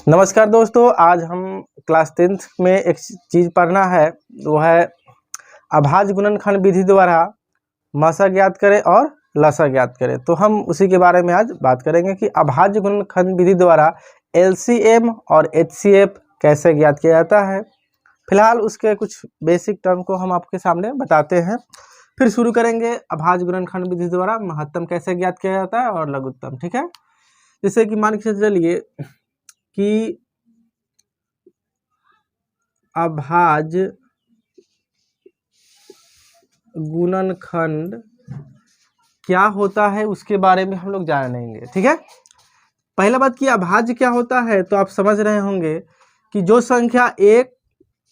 नमस्कार दोस्तों, आज हम क्लास 10th में एक चीज़ पढ़ना है, वो है अभाज्य गुणनखंड विधि द्वारा मसा ज्ञात करें और लसा ज्ञात करें। तो हम उसी के बारे में आज बात करेंगे कि अभाज्य गुणनखंड विधि द्वारा LCM और HCF कैसे ज्ञात किया जाता है। फिलहाल उसके कुछ बेसिक टर्म को हम आपके सामने बताते हैं, फिर शुरू करेंगे अभाज्य गुणनखंड विधि द्वारा महत्तम कैसे ज्ञात किया जाता है और लघुत्तम। ठीक है, जैसे कि मान के चलिए कि अभाज्य गुणनखंड क्या होता है उसके बारे में हम लोग जानेंगे। ठीक है, पहला बात कि अभाज्य क्या होता है, तो आप समझ रहे होंगे कि जो संख्या एक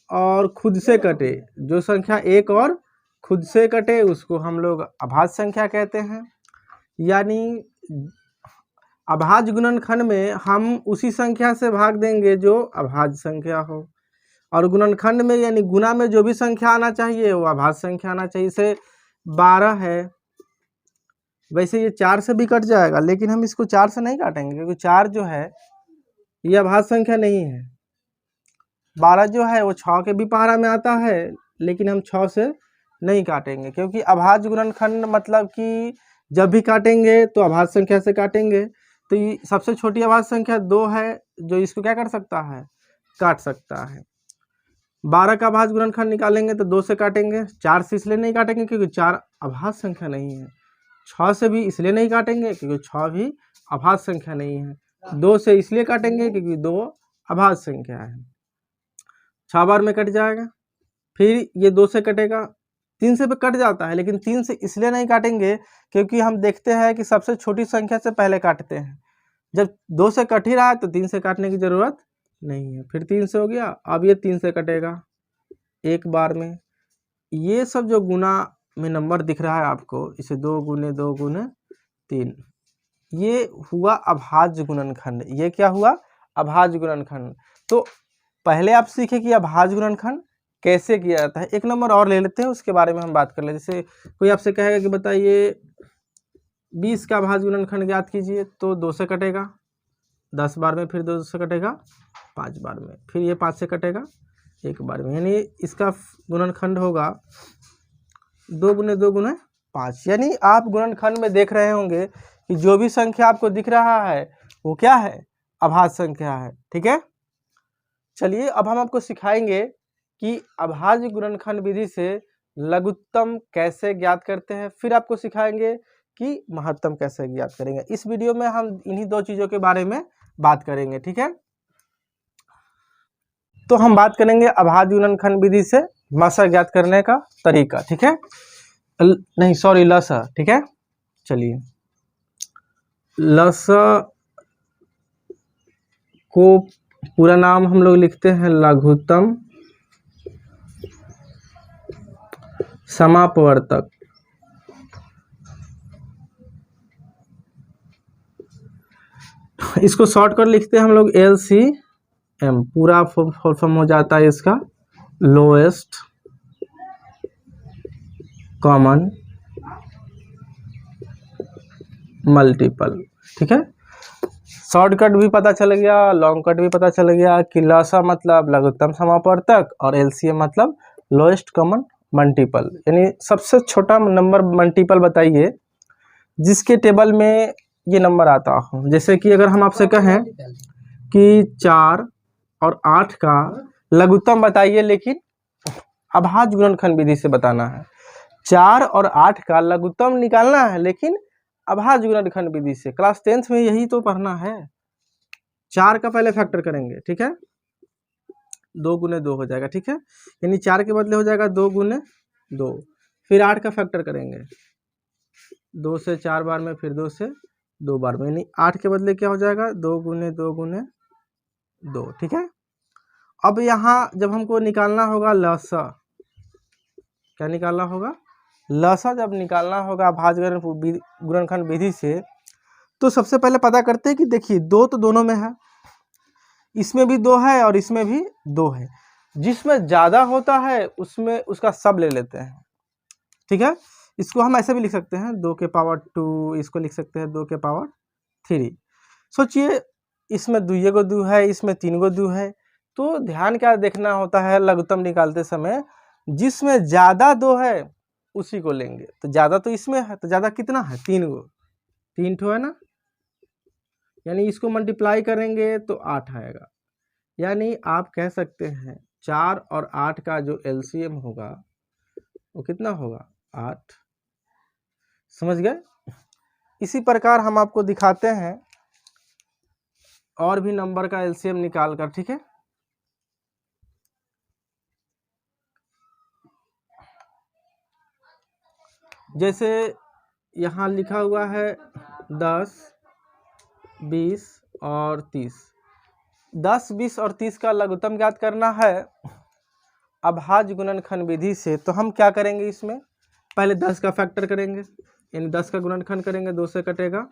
और खुद से कटे, जो संख्या एक और खुद से कटे उसको हम लोग अभाज्य संख्या कहते हैं। यानी अभाज्य गुणनखंड में हम उसी संख्या से भाग देंगे जो अभाज्य संख्या हो, और गुणनखंड में यानी गुणा में जो भी संख्या आना चाहिए वो अभाज्य संख्या आना चाहिए। जैसे 12 है, वैसे ये 4 से भी कट जाएगा, लेकिन हम इसको 4 से नहीं काटेंगे क्योंकि 4 जो है ये अभाज्य संख्या नहीं है। 12 जो है वो 6 के भी पहाड़ा में आता है, लेकिन हम 6 से नहीं काटेंगे क्योंकि अभाज्य गुणनखंड मतलब कि जब भी काटेंगे तो अभाज्य संख्या से काटेंगे। तो ये सबसे छोटी अभाज्य संख्या 2 है, जो इसको क्या कर सकता है, काट सकता है। 12 का अभाज्य गुणनखंड निकालेंगे तो 2 से काटेंगे, 4 से इसलिए नहीं काटेंगे क्योंकि 4 अभाज्य संख्या नहीं है। 6 से भी इसलिए नहीं काटेंगे क्योंकि 6 भी अभाज्य संख्या नहीं है। 2 से इसलिए काटेंगे क्योंकि 2 अभाज्य संख्या है। 6 बार में कट जाएगा, फिर ये 2 से कटेगा, 3 से भी कट जाता है, लेकिन 3 से इसलिए नहीं काटेंगे क्योंकि हम देखते हैं कि सबसे छोटी संख्या से पहले काटते हैं। जब 2 से कट ही रहा है तो 3 से काटने की जरूरत नहीं है। फिर 3 से हो गया, अब ये 3 से कटेगा एक बार में। ये सब जो गुना में नंबर दिख रहा है आपको, इसे 2 गुने 2 गुने 3, ये हुआ अभाज्य गुणनखंड। ये क्या हुआ, अभाज्य गुणनखंड। तो पहले आप सीखे कि अभाज्य गुणनखंड कैसे किया जाता है। एक नंबर और ले लेते हैं, उसके बारे में हम बात कर ले। जैसे कोई आपसे कहेगा कि बताइए 20 का अभाज्य गुणनखंड ज्ञात कीजिए, तो 2 से कटेगा 10 बार में, फिर 2 से कटेगा 5 बार में, फिर ये 5 से कटेगा एक बार में। यानी इसका गुणनखंड होगा 2 गुने 2 गुने 5। यानी आप गुणनखंड में देख रहे होंगे कि जो भी संख्या आपको दिख रहा है वो क्या है, अभाज्य संख्या है। ठीक है, चलिए अब हम आपको सिखाएंगे कि अभाज्य गुणनखंड विधि से लघुत्तम कैसे ज्ञात करते हैं, फिर आपको सिखाएंगे कि महत्तम कैसे ज्ञात करेंगे। इस वीडियो में हम इन्हीं दो चीज़ों के बारे में बात करेंगे। ठीक है, तो हम बात करेंगे अभाज्य गुणनखंड विधि से मसा ज्ञात करने का तरीका। ठीक है, नहीं सॉरी, लसा। ठीक है, चलिए लसा को पूरा नाम हम लोग लिखते हैं लघुत्तम समापवर्तक। इसको शॉर्ट कर लिखते हैं हम लोग LCM। पूरा फुल फॉर्म हो जाता है इसका लोएस्ट कॉमन मल्टीपल। ठीक है, शॉर्टकट भी पता चल गया, लॉन्ग कट भी पता चल गया कि लसा मतलब लघुत्तम समापवर्तक और LCM मतलब लोएस्ट कॉमन मल्टीपल। यानी सबसे छोटा नंबर मल्टीपल बताइए जिसके टेबल में ये नंबर आता हो। जैसे कि अगर हम आपसे कहें कि 4 और 8 का लघुत्तम बताइए, लेकिन अभाज्य गुणनखंड विधि से बताना है। 4 और 8 का लघुत्तम निकालना है, लेकिन अभाज्य गुणनखंड विधि से। क्लास 10th में यही तो पढ़ना है। 4 का पहले फैक्टर करेंगे, ठीक है, 2 गुने 2 हो जाएगा। ठीक है, यानी 4 के बदले हो जाएगा 2 गुने 2। फिर 8 का फैक्टर करेंगे 2 से 4 बार में, फिर 2 से 2 बार में, यानी 8 के बदले क्या हो जाएगा 2 गुने 2 गुने 2। ठीक है, अब यहाँ जब हमको निकालना होगा लसा, क्या निकालना होगा, लसा जब निकालना होगा अभाज्य गुणनखंड विधि से, तो सबसे पहले पता करते हैं कि देखिए 2 तो दोनों में है, इसमें भी 2 है और इसमें भी 2 है। जिसमें ज़्यादा होता है उसमें उसका सब ले लेते हैं। ठीक है, इसको हम ऐसे भी लिख सकते हैं 2 के पावर 2, इसको लिख सकते हैं 2 के पावर 3। सोचिए इसमें दुइये गो दू है, इसमें 3 गो दू है। तो ध्यान क्या देखना होता है लघुत्तम निकालते समय, जिसमें ज़्यादा 2 है उसी को लेंगे। तो ज़्यादा तो इसमें है, तो ज़्यादा कितना है 3 गो, 3 ठो है ना, यानी इसको मल्टीप्लाई करेंगे तो 8 आएगा। यानी आप कह सकते हैं 4 और 8 का जो एलसीएम होगा वो कितना होगा 8। समझ गए। इसी प्रकार हम आपको दिखाते हैं और भी नंबर का एलसीएम निकाल कर, ठीक है। जैसे यहाँ लिखा हुआ है 10, 20 और 30। 10, 20 और 30 का लघुत्तम ज्ञात करना है अभाज्य गुणनखंड विधि से। तो हम क्या करेंगे, इसमें पहले 10 का फैक्टर करेंगे, यानी 10 का गुणनखंड करेंगे, 2 से कटेगा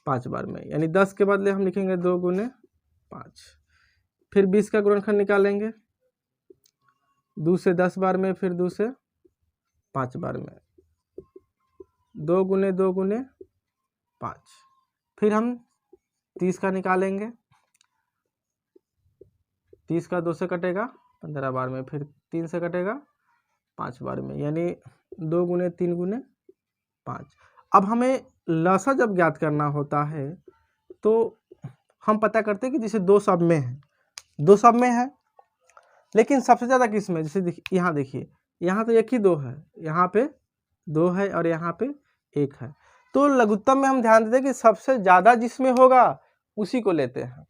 5 बार में, यानी 10 के बदले हम लिखेंगे 2 गुने 5। फिर 20 का गुणनखंड निकालेंगे, 2 से 10 बार में, फिर 2 से 5 बार में, 2 गुने 2 गुने 5। फिर हम 30 का निकालेंगे, 30 का 2 से कटेगा 15 बार में, फिर 3 से कटेगा 5 बार में, यानी 2 गुने 3 गुने 5। अब हमें लसा जब ज्ञात करना होता है तो हम पता करते हैं कि जैसे 2 सब में है, 2 सब में है, लेकिन सबसे ज़्यादा किस में, जैसे यहाँ देखिए, यहाँ तो एक ही 2 है, यहाँ पे 2 है और यहाँ पे 1 है। तो लघुत्तम में हम ध्यान देते हैं कि सबसे ज़्यादा जिसमें होगा उसी को लेते हैं।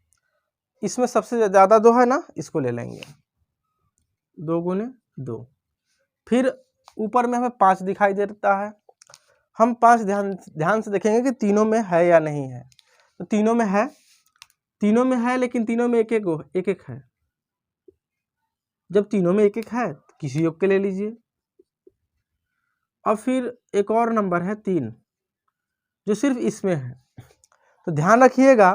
इसमें सबसे ज़्यादा 2 है ना, इसको ले लेंगे, 2 गुने 2। फिर ऊपर में हमें 5 दिखाई देता है, हम 5 ध्यान से देखेंगे कि तीनों में है या नहीं है। तो तीनों में है, तीनों में है, लेकिन तीनों में एक एक है। जब तीनों में एक एक है तो किसी योग के ले लीजिए। अब फिर एक और नंबर है 3, जो सिर्फ इसमें है। तो ध्यान रखिएगा,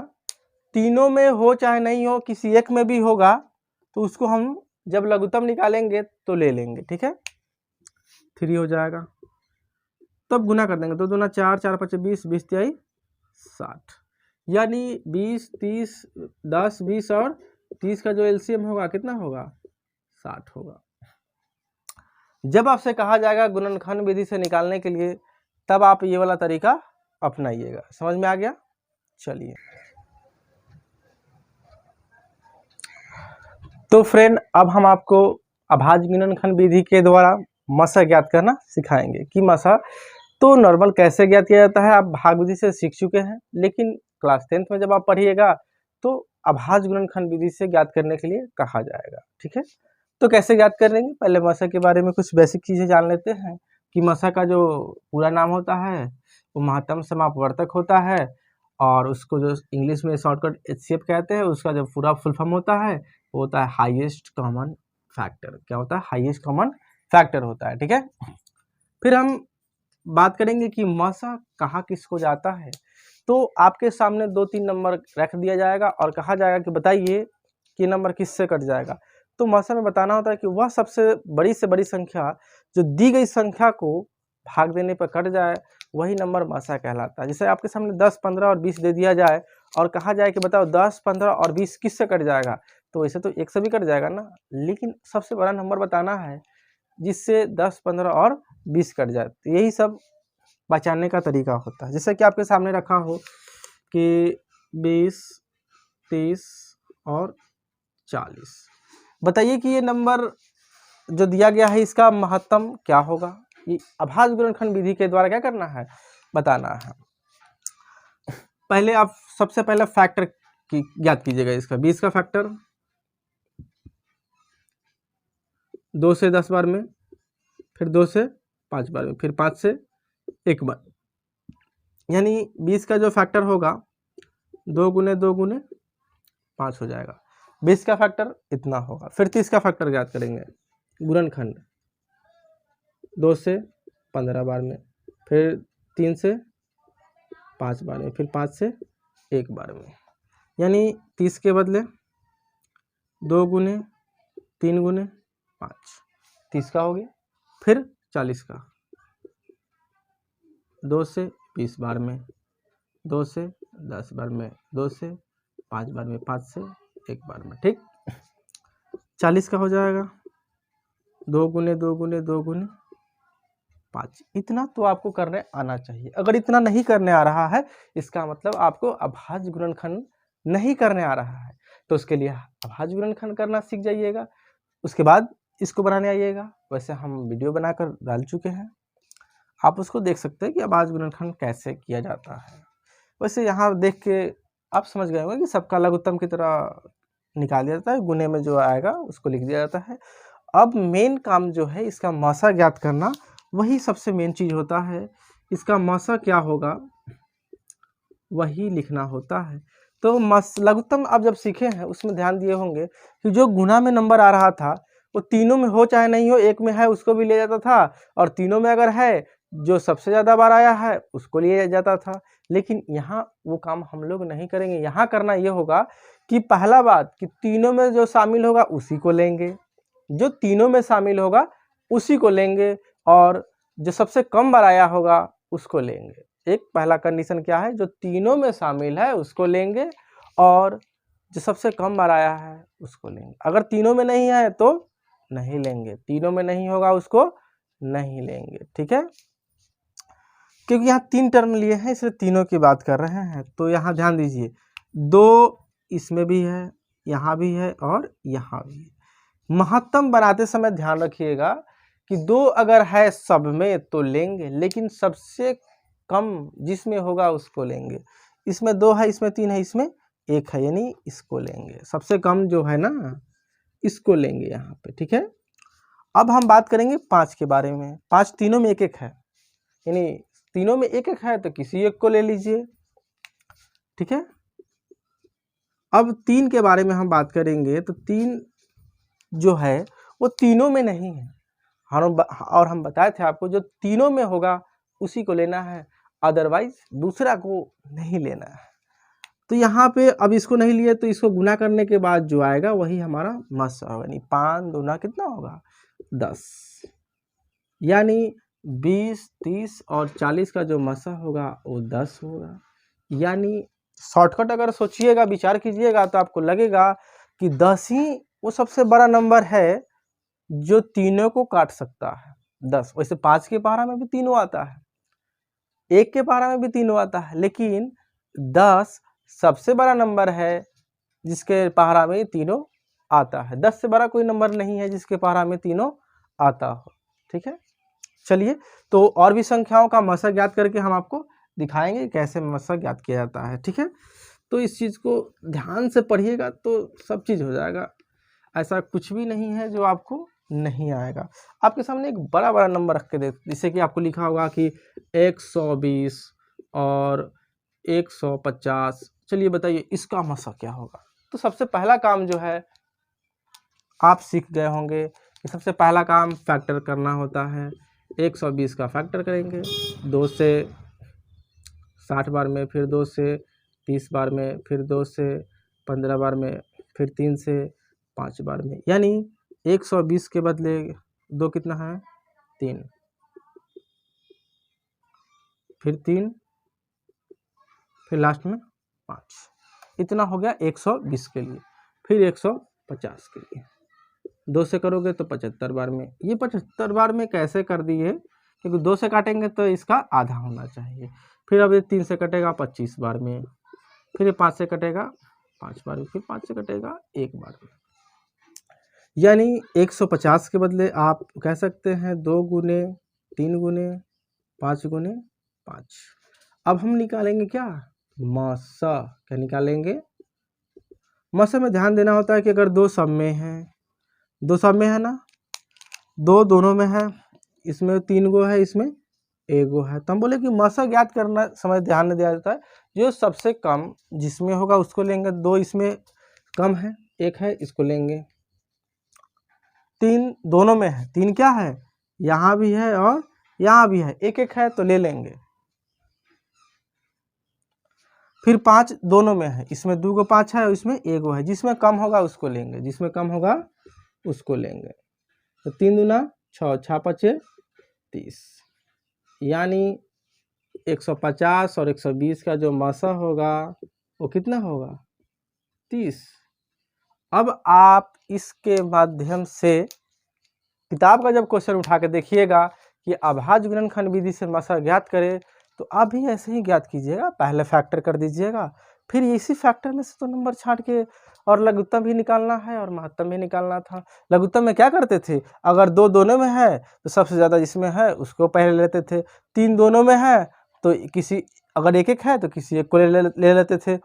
तीनों में हो चाहे नहीं हो, किसी एक में भी होगा तो उसको हम जब लघुत्तम निकालेंगे तो ले लेंगे, ठीक है। 3 हो जाएगा, तब गुना कर देंगे, 2 दूना 4, 4 5 20, 20 तिहाई 60, यानी 20, 30, 10, 20 और 30 का जो एलसीएम होगा कितना होगा 60 होगा। जब आपसे कहा जाएगा गुणनखंड विधि से निकालने के लिए, तब आप ये वाला तरीका अपनाइएगा। समझ में आ गया। चलिए, तो फ्रेंड अब हम आपको अभाज्य गुणनखंड विधि के द्वारा मसा ज्ञात करना सिखाएंगे। कि मसा तो नॉर्मल कैसे ज्ञात किया जाता है आप भाग विधि से सीख चुके हैं, लेकिन क्लास 10th में जब आप पढ़िएगा तो अभाज्य गुणनखंड विधि से ज्ञात करने के लिए कहा जाएगा, ठीक है। तो कैसे ज्ञात करेंगे, पहले मसा के बारे में कुछ बेसिक चीज़ें जान लेते हैं। कि मसा का जो पूरा नाम होता है वो महत्तम समापवर्तक होता है, और उसको जो इंग्लिश में शॉर्टकट HCF कहते हैं, उसका जो पूरा फुल फॉर्म होता है वो होता है हाईएस्ट कॉमन फैक्टर। क्या होता है, हाईएस्ट कॉमन फैक्टर होता है, ठीक है। फिर हम बात करेंगे कि मसा कहाँ किसको जाता है। तो आपके सामने 2-3 नंबर रख दिया जाएगा और कहा जाएगा कि बताइए कि नंबर किससे कट जाएगा। तो मसा में बताना होता है कि वह सबसे बड़ी से बड़ी संख्या जो दी गई संख्या को भाग देने पर कट जाए, वही नंबर मसा कहलाता है। जैसे आपके सामने 10, 15 और 20 दे दिया जाए और कहा जाए कि बताओ 10, 15 और 20 किससे कट जाएगा, तो वैसे तो 1 से भी कट जाएगा ना, लेकिन सबसे बड़ा नंबर बताना है जिससे 10, 15 और 20 कट जाए। तो यही सब बचाने का तरीका होता है। जैसे कि आपके सामने रखा हो कि 20, 30 और 40, बताइए कि ये नंबर जो दिया गया है इसका महत्तम क्या होगा। ये अभाज्य गुणनखंड विधि के द्वारा क्या करना है, बताना है। पहले आप सबसे पहले फैक्टर की ज्ञात कीजिएगा इसका। 20 का फैक्टर 2 से 10 बार में, फिर 2 से 5 बार में, फिर 5 से 1 बार, यानी 20 का जो फैक्टर होगा 2 गुने 2 गुने 5 हो जाएगा। 20 का फैक्टर इतना होगा। फिर 30 का फैक्टर ज्ञात करेंगे, गुणनखंड 2 से 15 बार में, फिर 3 से 5 बार में, फिर 5 से 1 बार में, यानी 30 के बदले 2 गुने 3 गुने 5, 30 का हो गया। फिर 40 का 2 से 20 बार में, 2 से 10 बार में, 2 से 5 बार में 5 से 1 बार में, ठीक। 40 का हो जाएगा 2 गुने 2 गुने 2 गुने 5। इतना तो आपको करने आना चाहिए। अगर इतना नहीं करने आ रहा है, इसका मतलब आपको अभाज्य गुणनखंड नहीं करने आ रहा है, तो उसके लिए अभाज्य गुणनखंड करना सीख जाइएगा। उसके बाद इसको बनाने आइएगा। वैसे हम वीडियो बनाकर डाल चुके हैं, आप उसको देख सकते हैं कि अभाज्य गुणनखंड कैसे किया जाता है। वैसे यहाँ देख के आप समझ गए होंगे कि सबका लघुत्तम की तरह निकाल दिया जाता है, गुने में जो आएगा उसको लिख दिया जाता है। अब मेन काम जो है इसका मासा ज्ञात करना, वही सबसे मेन चीज होता है। इसका मासा क्या होगा वही लिखना होता है। तो लघुत्तम आप जब सीखे हैं उसमें ध्यान दिए होंगे कि जो गुना में नंबर आ रहा था वो तीनों में हो चाहे नहीं हो, एक में है उसको भी ले जाता था, और तीनों में अगर है जो सबसे ज़्यादा बार आया है उसको लिया जाता था। लेकिन यहाँ वो काम हम लोग नहीं करेंगे। यहाँ करना ये होगा कि पहला बात कि तीनों में जो शामिल होगा उसी को लेंगे, जो तीनों में शामिल होगा उसी को लेंगे, और जो सबसे कम बार आया होगा उसको लेंगे। एक पहला कंडीशन क्या है, जो तीनों में शामिल है उसको लेंगे, और जो सबसे कम बार आया है उसको लेंगे। अगर तीनों में नहीं है तो नहीं लेंगे, तीनों में नहीं होगा उसको नहीं लेंगे, ठीक है। क्योंकि यहाँ 3 टर्म लिए हैं इसलिए तीनों की बात कर रहे हैं। तो यहाँ ध्यान दीजिए, 2 इसमें भी है, यहाँ भी है और यहाँ भी है। महत्तम बनाते समय ध्यान रखिएगा कि 2 अगर है सब में तो लेंगे, लेकिन सबसे कम जिसमें होगा उसको लेंगे। इसमें 2 है, इसमें 3 है, इसमें 1 है, यानी इसको लेंगे। सबसे कम जो है ना इसको लेंगे यहाँ पे, ठीक है। अब हम बात करेंगे 5 के बारे में। 5 तीनों में 1 1 है, यानी तीनों में 1 1 है तो किसी एक को ले लीजिए, ठीक है। अब 3 के बारे में हम बात करेंगे तो 3 जो है वो तीनों में नहीं है, और हम बताए थे आपको जो तीनों में होगा उसी को लेना है, अदरवाइज दूसरा को नहीं लेना है। तो यहाँ पे अब इसको नहीं लिए तो इसको गुना करने के बाद जो आएगा वही हमारा मसा होगा, यानी 5 दूना कितना होगा 10, यानी 20 30 और 40 का जो मसा होगा वो 10 होगा। यानी शॉर्टकट अगर सोचिएगा, विचार कीजिएगा तो आपको लगेगा कि 10 ही वो सबसे बड़ा नंबर है जो तीनों को काट सकता है। 10 वैसे 5 के पहाड़ा में भी तीनों आता है, 1 के पहाड़ा में भी तीनों आता है, लेकिन 10 सबसे बड़ा नंबर है जिसके पहाड़ा में तीनों आता है। 10 से बड़ा कोई नंबर नहीं है जिसके पहाड़ा में तीनों आता हो, ठीक है। चलिए, तो और भी संख्याओं का मसा ज्ञात करके हम आपको दिखाएंगे कैसे मसा ज्ञात किया जाता है, ठीक है। तो इस चीज़ को ध्यान से पढ़िएगा तो सब चीज़ हो जाएगा। ऐसा कुछ भी नहीं है जो आपको नहीं आएगा। आपके सामने एक बड़ा बड़ा नंबर रख के दे, जैसे कि आपको लिखा होगा कि 120 और 150। चलिए बताइए इसका मसा क्या होगा। तो सबसे पहला काम जो है आप सीख गए होंगे कि सबसे पहला काम फैक्टर करना होता है। 120 का फैक्टर करेंगे 2 से 60 बार में, फिर 2 से 30 बार में, फिर 2 से 15 बार में, फिर 3 से 5 बार में, यानी 120 के बदले 2 कितना है 3, फिर 3, फिर लास्ट में 5। इतना हो गया 120 के लिए। फिर 150 के लिए 2 से करोगे तो 75 बार में। ये 75 बार में कैसे कर दिए, क्योंकि 2 से काटेंगे तो इसका आधा होना चाहिए। फिर अब ये 3 से कटेगा 25 बार में, फिर ये 5 से कटेगा 5 बार में, फिर 5 से कटेगा 1 बार में। यानी 150 के बदले आप कह सकते हैं 2 गुने 3 गुने 5 गुने 5। अब हम निकालेंगे क्या मसा। क्या निकालेंगे मसा में ध्यान देना होता है कि अगर 2 सब में है, 2 सब में है ना, 2 दोनों में है, इसमें 3 गो है, इसमें 1 गो है, तो हम बोले कि मसा ज्ञात करना समय ध्यान में दिया जाता है जो सबसे कम जिसमें होगा उसको लेंगे। 2 इसमें कम है, 1 है, इसको लेंगे। 3 दोनों में है, 3 क्या है यहाँ भी है और यहाँ भी है, 1 1 है तो ले लेंगे। फिर 5 दोनों में है, इसमें 2 गो 5 है और इसमें 1 गो है, जिसमें कम होगा उसको लेंगे, जिसमें कम होगा उसको लेंगे। तो 3 दूना 6, 6 पचे 30, यानी 150 और 120 का जो मसा होगा वो कितना होगा 30। अब आप इसके माध्यम से किताब का जब क्वेश्चन उठा के देखिएगा कि अभाज्य गुणनखंड विधि से मसा ज्ञात करें, तो आप भी ऐसे ही ज्ञात कीजिएगा, पहले फैक्टर कर दीजिएगा, फिर इसी फैक्टर में से तो नंबर छांट के और लघुत्तम भी निकालना है और महत्तम भी निकालना था। लघुत्तम में क्या करते थे, अगर दो दोनों में है तो सबसे ज़्यादा जिसमें है उसको पहले लेते थे, तीन दोनों में है तो किसी, अगर एक एक है तो किसी एक को ले लेते थे,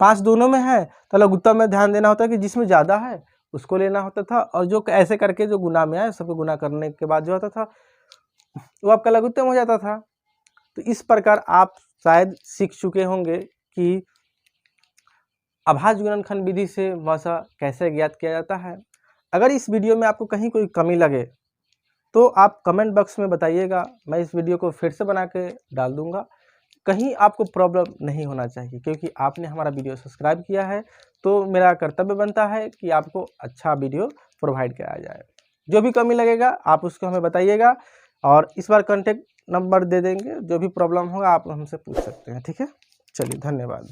पाँच दोनों में है तो लघुत्तम में ध्यान देना होता है कि जिसमें ज़्यादा है उसको लेना होता था, और जो ऐसे करके जो गुना में आए सबको गुना करने के बाद जो होता था वो आपका लघुत्तम हो जाता था। तो इस प्रकार आप शायद सीख चुके होंगे कि अभाज्य गुणनखंड विधि से मसा कैसे ज्ञात किया जाता है। अगर इस वीडियो में आपको कहीं कोई कमी लगे तो आप कमेंट बॉक्स में बताइएगा, मैं इस वीडियो को फिर से बना के डाल दूंगा। कहीं आपको प्रॉब्लम नहीं होना चाहिए, क्योंकि आपने हमारा वीडियो सब्सक्राइब किया है तो मेरा कर्तव्य बनता है कि आपको अच्छा वीडियो प्रोवाइड कराया जाए। जो भी कमी लगेगा आप उसको हमें बताइएगा, और इस बार कॉन्टेक्ट नंबर दे देंगे, जो भी प्रॉब्लम होगा आप हमसे पूछ सकते हैं। ठीक है, चलिए धन्यवाद।